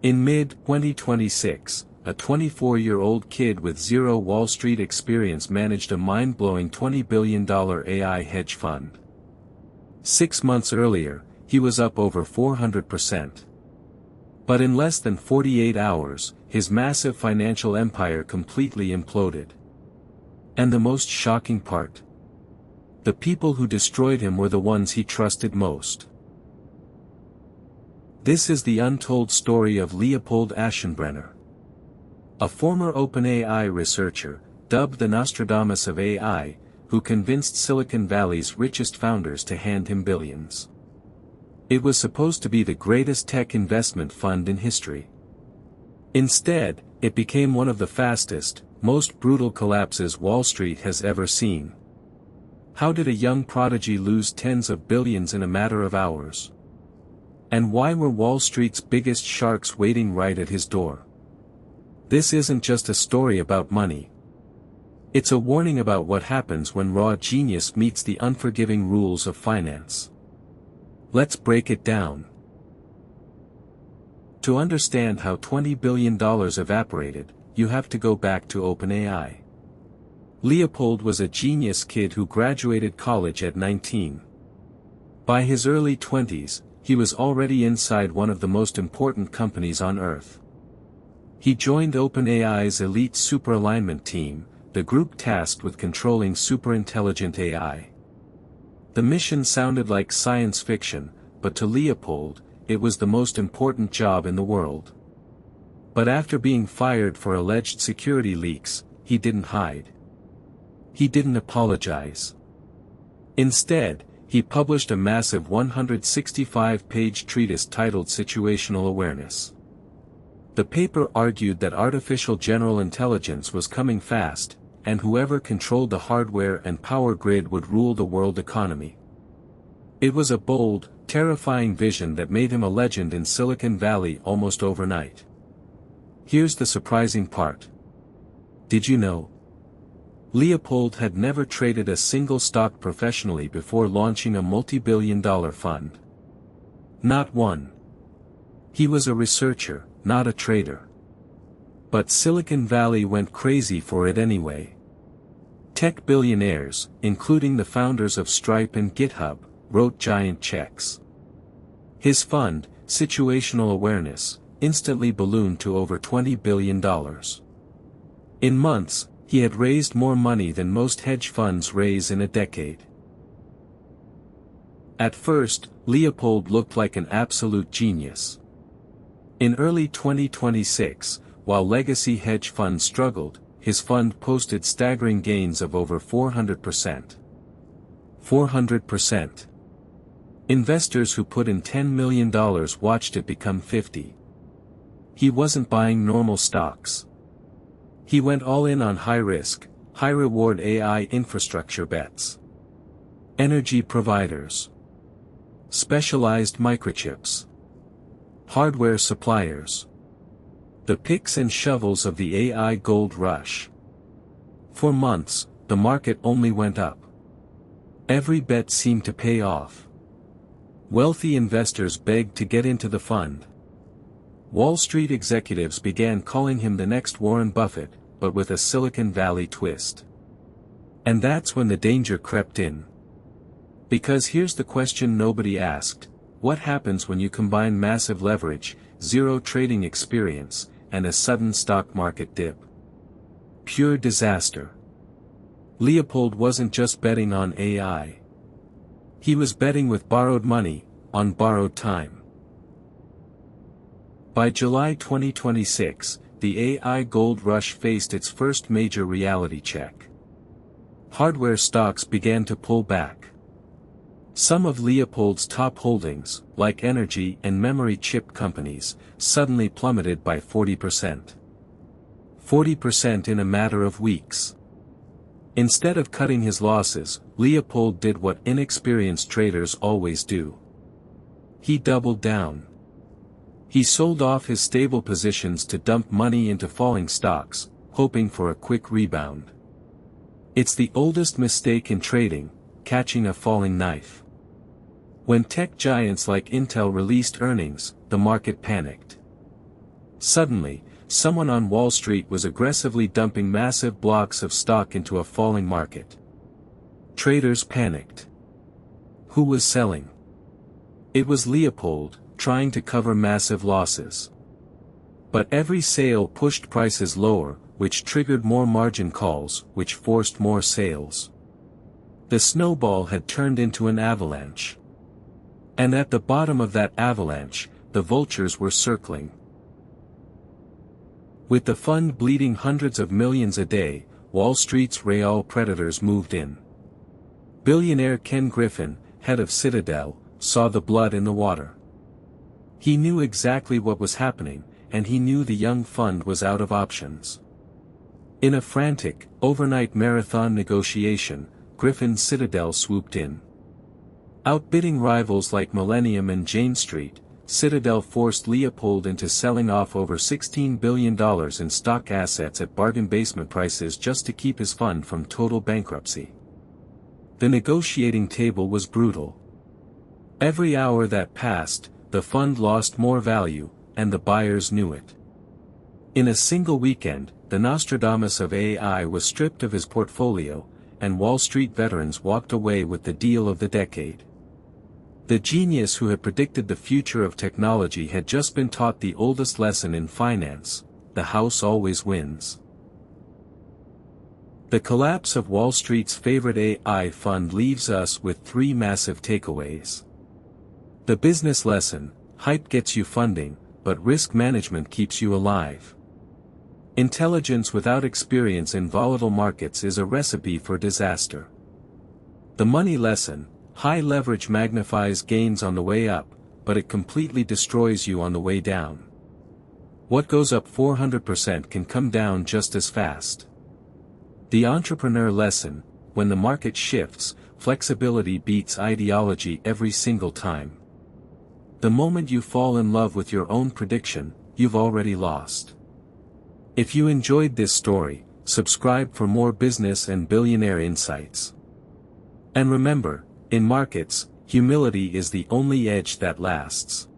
In mid-2026, a 24-year-old kid with zero Wall Street experience managed a mind-blowing $20 billion AI hedge fund. 6 months earlier, he was up over 400%. But in less than 48 hours, his massive financial empire completely imploded. And the most shocking part? The people who destroyed him were the ones he trusted most. This is the untold story of Leopold Aschenbrenner. A former OpenAI researcher, dubbed the Nostradamus of AI, who convinced Silicon Valley's richest founders to hand him billions. It was supposed to be the greatest tech investment fund in history. Instead, it became one of the fastest, most brutal collapses Wall Street has ever seen. How did a young prodigy lose tens of billions in a matter of hours? And why were Wall Street's biggest sharks waiting right at his door? This isn't just a story about money. It's a warning about what happens when raw genius meets the unforgiving rules of finance. Let's break it down. To understand how $20 billion evaporated, you have to go back to OpenAI. Leopold was a genius kid who graduated college at 19. By his early 20s, he was already inside one of the most important companies on Earth. He joined OpenAI's elite superalignment team, the group tasked with controlling superintelligent AI. The mission sounded like science fiction, but to Leopold, it was the most important job in the world. But after being fired for alleged security leaks, he didn't hide. He didn't apologize. Instead, he published a massive 165-page treatise titled Situational Awareness. The paper argued that artificial general intelligence was coming fast, and whoever controlled the hardware and power grid would rule the world economy. It was a bold, terrifying vision that made him a legend in Silicon Valley almost overnight. Here's the surprising part. Did you know? Leopold had never traded a single stock professionally before launching a multi-billion-dollar fund. Not one. He was a researcher, not a trader. But Silicon Valley went crazy for it anyway. Tech billionaires, including the founders of Stripe and GitHub, wrote giant checks. His fund, Situational Awareness, instantly ballooned to over $20 billion. In months, he had raised more money than most hedge funds raise in a decade. At first, Leopold looked like an absolute genius. In early 2026, while legacy hedge funds struggled, his fund posted staggering gains of over 400%. 400%. Investors who put in $10 million watched it become 50. He wasn't buying normal stocks. He went all in on high-risk, high-reward AI infrastructure bets. Energy providers. Specialized microchips. Hardware suppliers. The picks and shovels of the AI gold rush. For months, the market only went up. Every bet seemed to pay off. Wealthy investors begged to get into the fund. Wall Street executives began calling him the next Warren Buffett, but with a Silicon Valley twist. And that's when the danger crept in. Because here's the question nobody asked: what happens when you combine massive leverage, zero trading experience, and a sudden stock market dip? Pure disaster. Leopold wasn't just betting on AI. He was betting with borrowed money, on borrowed time. By July 2026, the AI gold rush faced its first major reality check. Hardware stocks began to pull back. Some of Leopold's top holdings, like energy and memory chip companies, suddenly plummeted by 40%. 40% in a matter of weeks. Instead of cutting his losses, Leopold did what inexperienced traders always do. He doubled down. He sold off his stable positions to dump money into falling stocks, hoping for a quick rebound. It's the oldest mistake in trading, catching a falling knife. When tech giants like Intel released earnings, the market panicked. Suddenly, someone on Wall Street was aggressively dumping massive blocks of stock into a falling market. Traders panicked. Who was selling? It was Leopold, trying to cover massive losses. But every sale pushed prices lower, which triggered more margin calls, which forced more sales. The snowball had turned into an avalanche. And at the bottom of that avalanche, the vultures were circling. With the fund bleeding hundreds of millions a day, Wall Street's real predators moved in. Billionaire Ken Griffin, head of Citadel, saw the blood in the water. He knew exactly what was happening, and he knew the young fund was out of options. In a frantic, overnight marathon negotiation, Griffin's Citadel swooped in. Outbidding rivals like Millennium and Jane Street, Citadel forced Leopold into selling off over $16 billion in stock assets at bargain basement prices just to keep his fund from total bankruptcy. The negotiating table was brutal. Every hour that passed, the fund lost more value, and the buyers knew it. In a single weekend, the Nostradamus of AI was stripped of his portfolio, and Wall Street veterans walked away with the deal of the decade. The genius who had predicted the future of technology had just been taught the oldest lesson in finance: the house always wins. The collapse of Wall Street's favorite AI fund leaves us with three massive takeaways. The business lesson: hype gets you funding, but risk management keeps you alive. Intelligence without experience in volatile markets is a recipe for disaster. The money lesson: high leverage magnifies gains on the way up, but it completely destroys you on the way down. What goes up 400% can come down just as fast. The entrepreneur lesson: when the market shifts, flexibility beats ideology every single time. The moment you fall in love with your own prediction, you've already lost. If you enjoyed this story, subscribe for more business and billionaire insights. And remember, in markets, humility is the only edge that lasts.